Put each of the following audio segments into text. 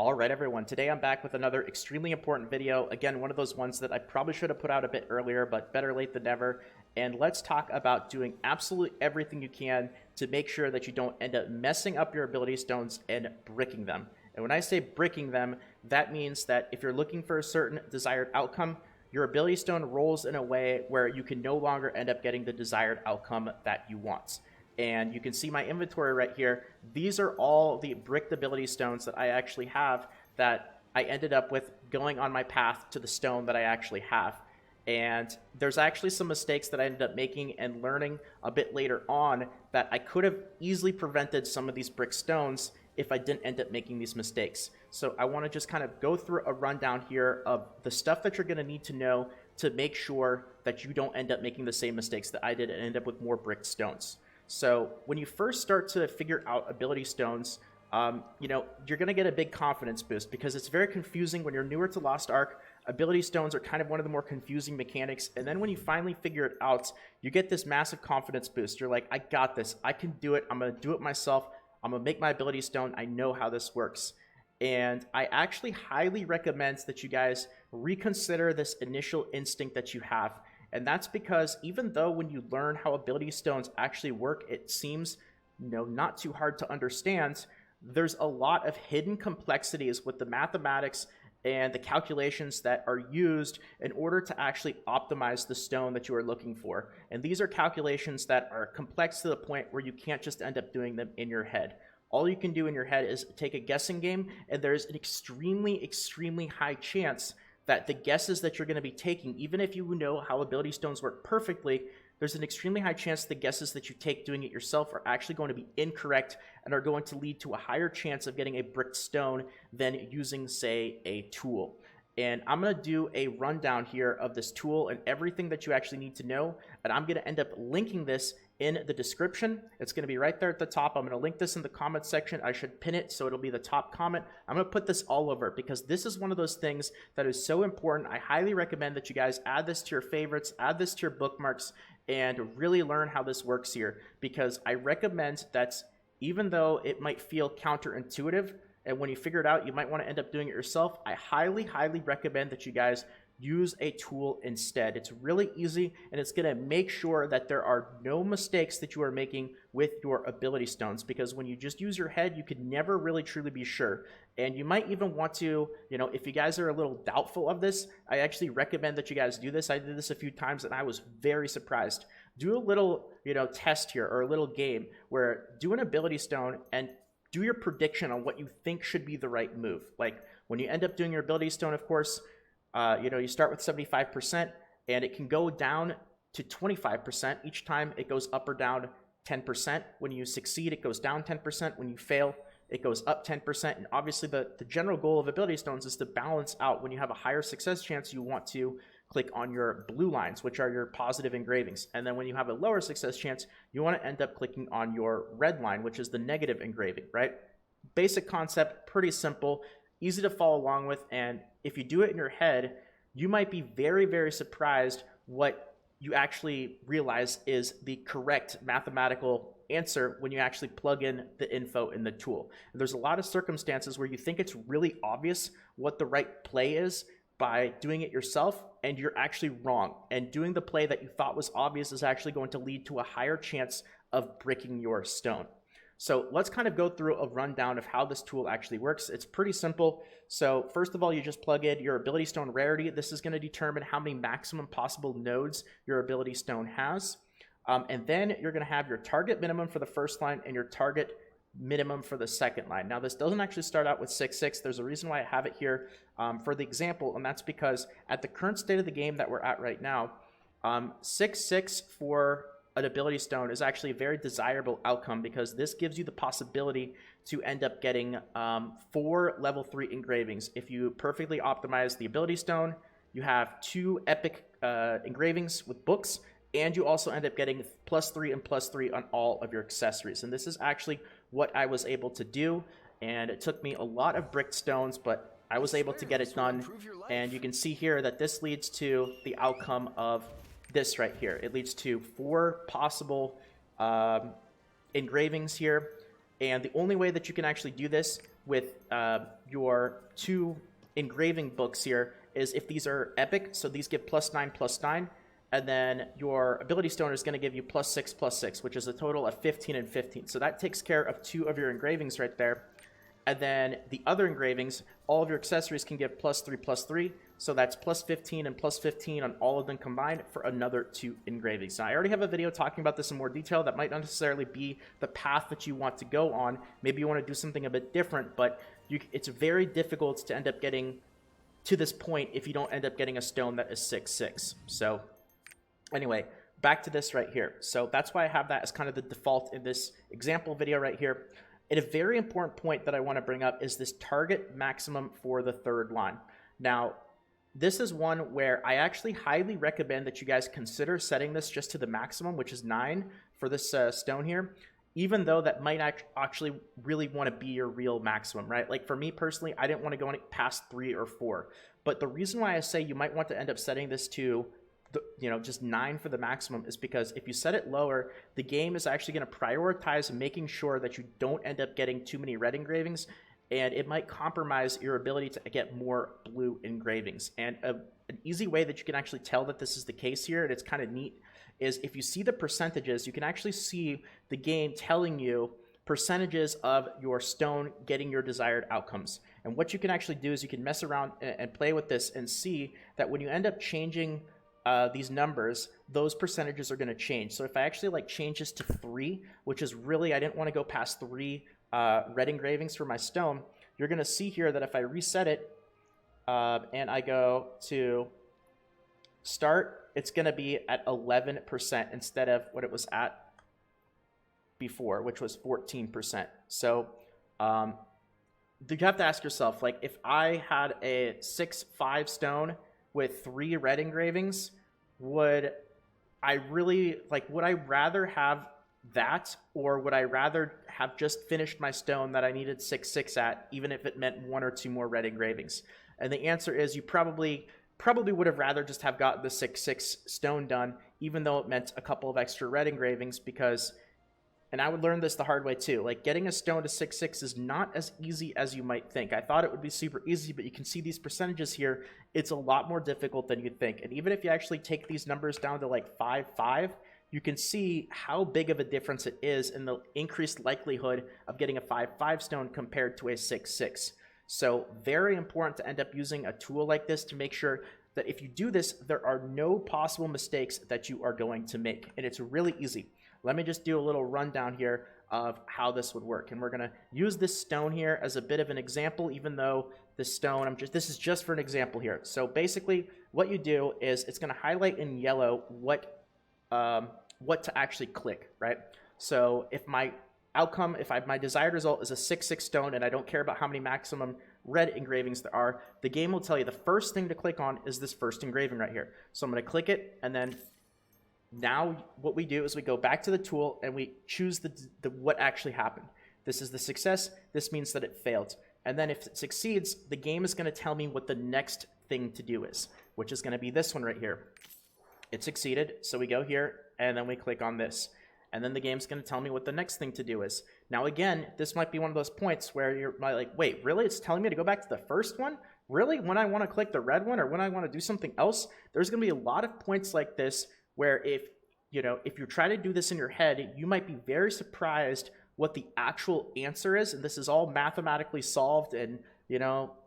All right, everyone. Today I'm back with another extremely important video. Again, one of those ones that I probably should have put out a bit earlier, but better late than never. And let's talk about doing absolutely everything you can to make sure that you don't end up messing up your ability stones and bricking them. And when I say bricking them, that means that if you're looking for a certain desired outcome, your ability stone rolls in a way where you can no longer end up getting the desired outcome that you want. And you can see my inventory right here. These are all the bricked ability stones that I actually have that I ended up with going on my path to the stone that I actually have. And there's actually some mistakes that I ended up making and learning a bit later on that I could have easily prevented some of these brick stones if I didn't end up making these mistakes. So I want to just kind of go through a rundown here of the stuff that you're going to need to know to make sure that you don't end up making the same mistakes that I did and end up with more bricked stones. So when you first start to figure out ability stones, you're going to get a big confidence boost because it's very confusing when you're newer to Lost Ark. Ability stones are kind of one of the more confusing mechanics. And then when you finally figure it out, you get this massive confidence boost. You're like, I got this. I can do it. I'm going to do it myself. I'm going to make my ability stone. I know how this works. And I actually highly recommend that you guys reconsider this initial instinct that you have. And that's because even though when you learn how ability stones actually work, it seems not too hard to understand, there's a lot of hidden complexities with the mathematics and the calculations that are used in order to actually optimize the stone that you are looking for. And these are calculations that are complex to the point where you can't just end up doing them in your head. All you can do in your head is take a guessing game, and there's an extremely, extremely high chance that the guesses that you're going to be taking, even if you know how ability stones work perfectly, there's an extremely high chance the guesses that you take doing it yourself are actually going to be incorrect and are going to lead to a higher chance of getting a bricked stone than using, say, a tool. And I'm going to do a rundown here of this tool and everything that you actually need to know, and I'm going to end up linking this in the description. It's going to be right there at the top. I'm going to link this in the comment section. I should pin it so it'll be the top comment. I'm going to put this all over because this is one of those things that is so important. I highly recommend that you guys add this to your favorites, add this to your bookmarks, and really learn how this works here, because I recommend that even though it might feel counterintuitive, and when you figure it out, you might want to end up doing it yourself, I highly, highly recommend that you guys use a tool instead. It's really easy, and it's going to make sure that there are no mistakes that you are making with your ability stones, because when you just use your head, you can never really truly be sure. And you might even want to, if you guys are a little doubtful of this, I actually recommend that you guys do this. I did this a few times, and I was very surprised. Do a little, test here, or a little game where do an ability stone and do your prediction on what you think should be the right move. Like when you end up doing your ability stone, of course, you start with 75%, and it can go down to 25% each time it goes up or down 10%. When you succeed, it goes down 10%. When you fail, it goes up 10%. And obviously, the general goal of ability stones is to balance out. When you have a higher success chance, you want to click on your blue lines, which are your positive engravings. And then when you have a lower success chance, you want to end up clicking on your red line, which is the negative engraving, right? Basic concept, pretty simple, easy to follow along with. And if you do it in your head, you might be very, very surprised what you actually realize is the correct mathematical answer when you actually plug in the info in the tool. And there's a lot of circumstances where you think it's really obvious what the right play is by doing it yourself, and you're actually wrong. And doing the play that you thought was obvious is actually going to lead to a higher chance of bricking your stone. So let's kind of go through a rundown of how this tool actually works. It's pretty simple. So first of all, you just plug in your ability stone rarity. This is going to determine how many maximum possible nodes your ability stone has. And then you're going to have your target minimum for the first line and your target minimum for the second line. Now, this doesn't actually start out with 6/6. There's a reason why I have it here for the example, and that's because at the current state of the game that we're at right now, 6/6 for an ability stone is actually a very desirable outcome, because this gives you the possibility to end up getting 4 level 3 engravings. If you perfectly optimize the ability stone, you have 2 epic engravings with books, and you also end up getting +3 and +3 on all of your accessories. And this is actually what I was able to do, and it took me a lot of bricked stones, but I was able to get it done. And you can see here that this leads to the outcome of this right here. It leads to 4 possible engravings here, and the only way that you can actually do this with your two engraving books here is if these are epic, so these give +9/+9, and then your ability stone is going to give you +6/+6, which is a total of 15 and 15. So that takes care of two of your engravings right there. And then the other engravings, all of your accessories can give +3/+3. So that's +15 and +15 on all of them combined for another two engravings. Now, I already have a video talking about this in more detail. That might not necessarily be the path that you want to go on. Maybe you want to do something a bit different, but it's very difficult to end up getting to this point if you don't end up getting a stone that is 6/6. So anyway, back to this right here. So that's why I have that as kind of the default in this example video right here. And a very important point that I want to bring up is this target maximum for the third line. Now, this is one where I actually highly recommend that you guys consider setting this just to the maximum, which is 9 for this stone here, even though that might actually really want to be your real maximum, right? Like for me personally, I didn't want to go any past 3 or 4. But the reason why I say you might want to end up setting this to just 9 for the maximum is because if you set it lower, the game is actually going to prioritize making sure that you don't end up getting too many red engravings, and it might compromise your ability to get more blue engravings. And an easy way that you can actually tell that this is the case here, and it's kind of neat, is if you see the percentages, you can actually see the game telling you percentages of your stone getting your desired outcomes. And what you can actually do is you can mess around and play with this and see that when you end up changing these numbers, those percentages are going to change. So if I actually change this to 3, which is really, I didn't want to go past 3 red engravings for my stone, you're going to see here that if I reset it and I go to start, it's going to be at 11% instead of what it was at before, which was 14%. So you have to ask yourself, if I had a 6/5 stone with 3 red engravings, would I rather have that, or would I rather have just finished my stone that I needed 6/6 at, even if it meant 1 or 2 more red engravings? And the answer is you probably would have rather just have gotten the 6/6 stone done, even though it meant a couple of extra red engravings, because, and I would learn this the hard way too, getting a stone to 6/6 is not as easy as you might think. I thought it would be super easy, but you can see these percentages here. It's a lot more difficult than you'd think. And even if you actually take these numbers down to 5/5, you can see how big of a difference it is in the increased likelihood of getting a 5/5 stone compared to a 6/6. So very important to end up using a tool like this to make sure that if you do this, there are no possible mistakes that you are going to make. And it's really easy. Let me just do a little rundown here of how this would work. And we're going to use this stone here as a bit of an example, even though this stone, this is just for an example here. So basically what you do is it's going to highlight in yellow what to actually click, right? So if my outcome, my desired result is a 6/6 stone and I don't care about how many maximum red engravings there are, the game will tell you the first thing to click on is this first engraving right here. So I'm going to click it, and then now what we do is we go back to the tool and we choose the what actually happened. This is the success. This means that it failed. And then if it succeeds, the game is going to tell me what the next thing to do is, which is going to be this one right here. It succeeded, so we go here and then we click on this. And then the game's going to tell me what the next thing to do is. Now again, this might be one of those points where you're like, wait, really? It's telling me to go back to the first one? Really? When I want to click the red one, or when I want to do something else? There's going to be a lot of points like this where if you try to do this in your head, you might be very surprised what the actual answer is. And this is all mathematically solved, and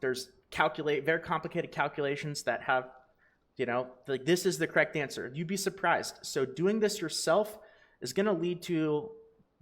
there's very complicated calculations that have, this is the correct answer. You'd be surprised. So doing this yourself is going to lead to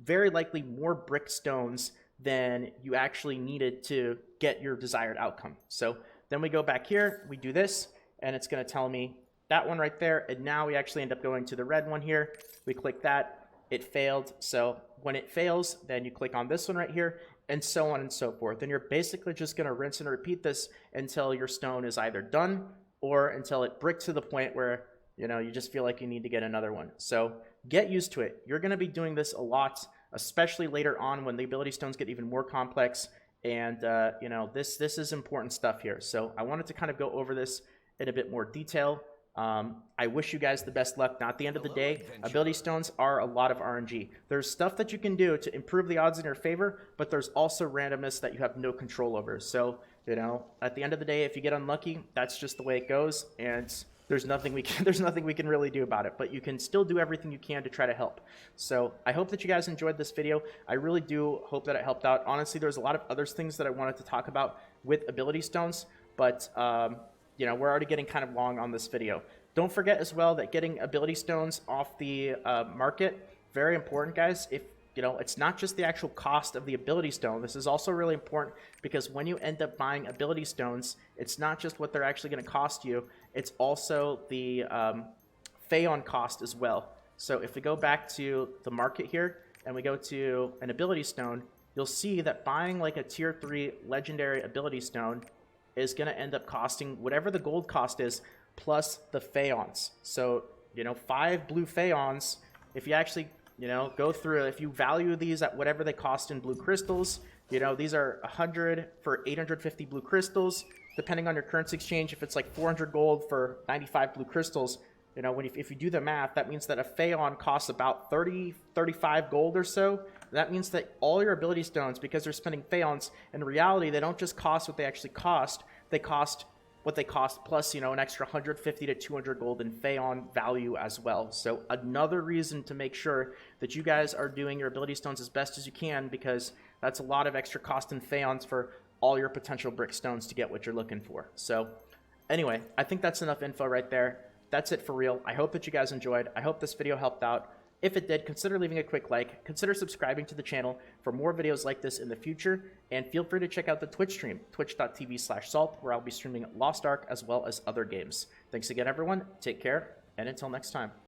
very likely more brick stones than you actually needed to get your desired outcome. So then we go back here, we do this, and it's going to tell me that one right there. And now we actually end up going to the red one here. We click that, it failed. So when it fails, then you click on this one right here, and so on and so forth. And you're basically just going to rinse and repeat this until your stone is either done or until it bricks to the point where you just feel like you need to get another one. So get used to it. You're going to be doing this a lot, especially later on when the ability stones get even more complex. And this is important stuff here. So I wanted to kind of go over this in a bit more detail. I wish you guys the best luck. Now, at the end of the day, ability stones are a lot of RNG. There's stuff that you can do to improve the odds in your favor, but there's also randomness that you have no control over. So, you know, at the end of the day, if you get unlucky, that's just the way it goes, and there's nothing we can really do about it. But you can still do everything you can to try to help. So I hope that you guys enjoyed this video. I really do hope that it helped out. Honestly, there's a lot of other things that I wanted to talk about with ability stones, but you know, we're already getting kind of long on this video. Don't forget as well that getting ability stones off the market, very important, guys. If you know, it's not just the actual cost of the ability stone. This is also really important because when you end up buying ability stones, it's not just what they're actually going to cost you. It's also the Phaon cost as well. So if we go back to the market here and we go to an ability stone, you'll see that buying like a tier 3 legendary ability stone is going to end up costing whatever the gold cost is plus the Phaons. So, you know, 5 blue Phaons, if you actually, you know, go through, if you value these at whatever they cost in blue crystals, you know, these are 100 for 850 blue crystals, depending on your currency exchange. If it's like 400 gold for 95 blue crystals, you know, if you do the math, that means that a Phaon costs about 35 gold or so. That means that all your ability stones, because they're spending Phaons, in reality, they don't just cost what they actually cost. They cost what they cost plus, you know, an extra 150 to 200 gold in Phaon value as well. So another reason to make sure that you guys are doing your ability stones as best as you can, because that's a lot of extra cost in Phaons for all your potential brick stones to get what you're looking for. So anyway, I think that's enough info right there. That's it for real. I hope that you guys enjoyed. I hope this video helped out. If it did, consider leaving a quick like, consider subscribing to the channel for more videos like this in the future, and feel free to check out the Twitch stream, twitch.tv/salt, where I'll be streaming Lost Ark as well as other games. Thanks again, everyone. Take care, and until next time.